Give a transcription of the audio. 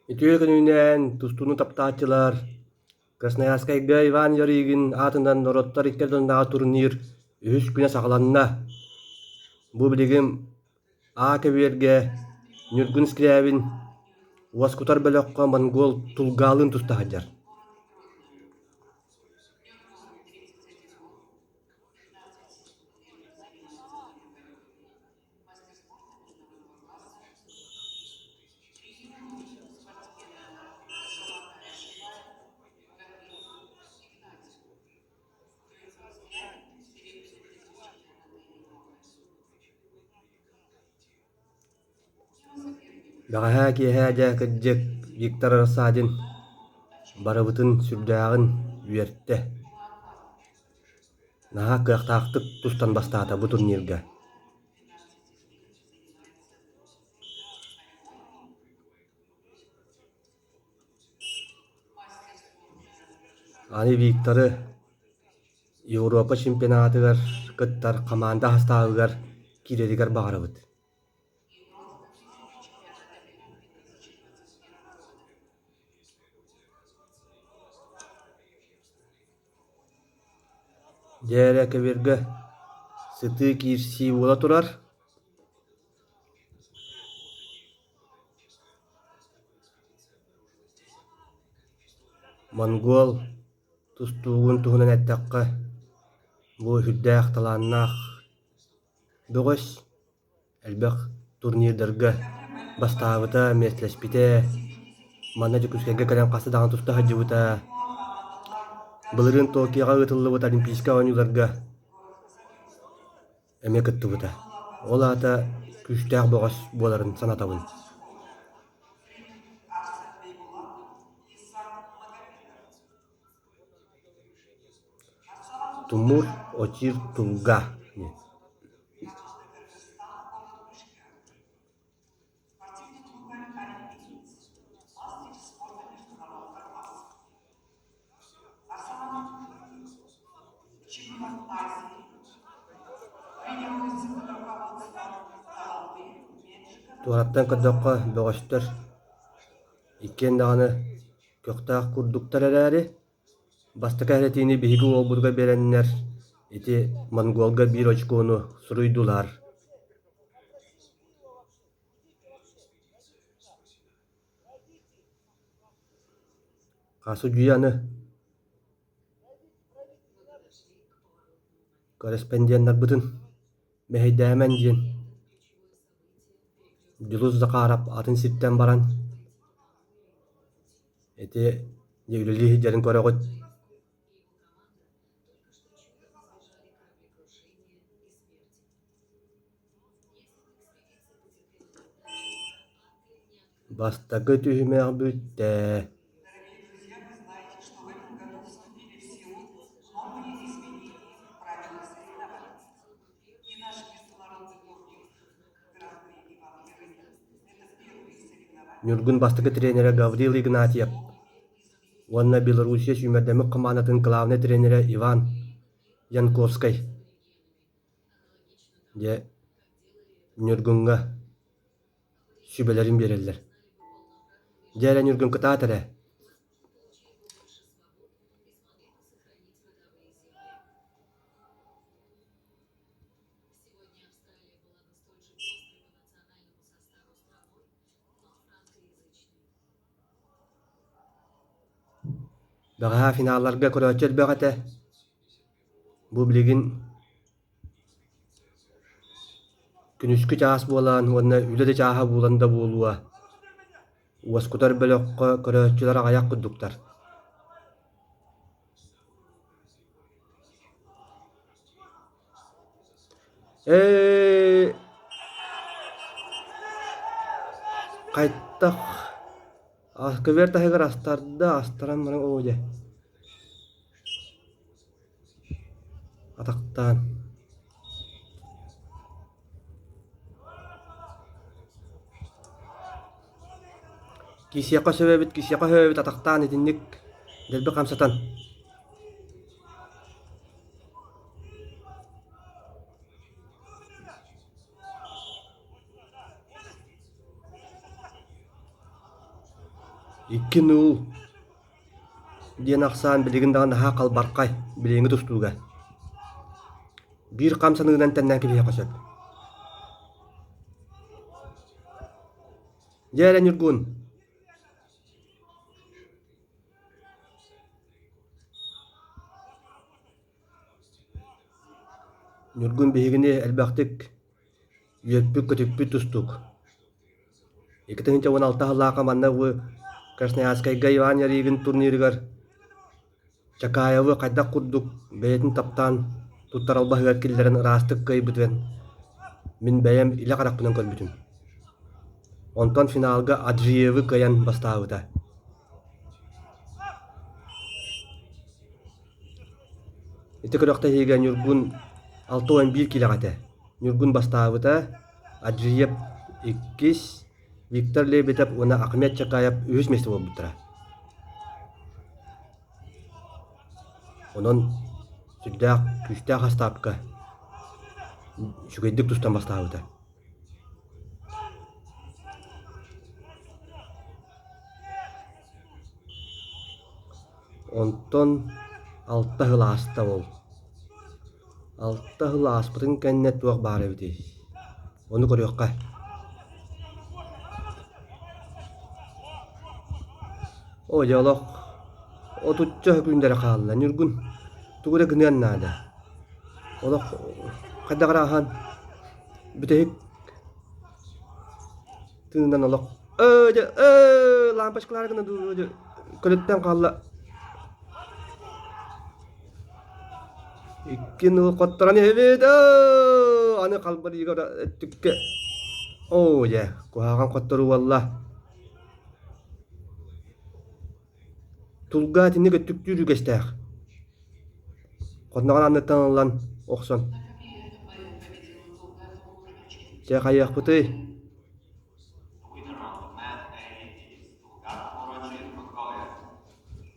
Итүе күнүнен тустууну таптаачылар Красноярскайга Иван Ярыгин атынан ороттар иккердоннага турнир үһүс күнэ саҕаланна. Бу билигим А кебиэргэ Нюргун Скрябин уоскутар бөлөккө монгол тулгаалын тустаһыдьар. Баҕаһаа киэһээ дьэ кыдьык Виктор Рассадин барыбытын сүрдээҕин үөртэ. Наһаа кыахтаахтык тустан бастаата бу турнирга. Аны Викторы Европа чемпионатыгар кыттар команда хастаабыгар киирэригэр баҕарабыт. Дээрэ кэбиргэ сытыы киирсии буола турар. Монгол тустуугун туһунан эттэххэ бу хүрдээх талааннаах бөҕөс элбэх турнирдарга бастаабыта местлэспитэ манна Жукускайга кэлэн хасы даҕаны туста хаджыбыта былырын Токиоҕа ыытыллыбыт Олимпийска ооньууларга эмиэ кыттыбыта. Ол аата күстээх бөҕөс буоларын санатабын. Тумур Очир Тулга. Туараттан кырдакка бөҕөстөр иккен даҕаны көктаах курдуктар эрээри бастыка эрэтиини биһиги уолбутуга береннер ити монголга биир очкоону суруйдулар. Хасу дьүйаны корреспонденнарбытын мэһэйдээмэн диэн Дулус Закарап атын ситтэн баран эти үлэлии дьэрин көрөҕүт бастакы түһүмээх бүттэ. Нюргун бастакы тренера Гаврил Игнатьев, уонна Белоруссия сүүмэрдэмик командатын главный тренера Иван Янковской де Нюргунга сүбэлэрин береллер. Дээрэ Нюргун кытаат эрэ. Баҕаһаа финалларга көрөөччөр бэҕэтэ бу билигин күнүскү чаас буолаан уонна үлэ да чааһа буолан да буолуа уоскутар бөлөккө көрөөччүлэр аҕайах курдуктар. Кайттах кыбер таһыгар астарда астаран мана оодьа атактаан кисиэхэ сөбөбүт атактаан итинник дэлби хамсатан Икки нул диэн ақсан билигин даган наһаа калбаркай билиңи тустууга. Бир камсаныгынан теннен кибиһэ косеп. Дээрэ Нюргун. Нюргун биһигини элбэхтик үөппүк көтүппүт тустук. Икитинче 16 хылаака манна вы Красноярскайга Иван Яригин турнирыгар Чакаевы кайдак курдук бэйэтин таптан туттаралбаһыгар киллерин ырастык кыйбытын мин бэйэм илэ каракпынан көрбүтүм. Онтон финалга Аджиевы кыян бастаабыта. Ити көрөкте хиге Нюргун 6-11 килогате. Нюргун бастаабыта Аджиев 2, Виктор Лебедев уна Ахмет Чакаев 3 месте болбуттара. Онон сүрдээх күстээх астаапка шүгэйдик тустан бастаабыта. Онтон 6 хылааста бол. 6 хылааспытын кэннэ туох баары бити. Оны көрөкка. О жолок. Отучча күндәрә калла. Нюргун тугура гынан нада. Олок кадаграхан битек тындан олок. Лампашкалар гына ду көлөттөн калла. Иккин коттораны эбет. Аны калбыр йыга түкке. О я, куаган коттору валла. Тулга тинне көттүктүрү кестэх. Котнаган аннытан оксон. Же каяк быты.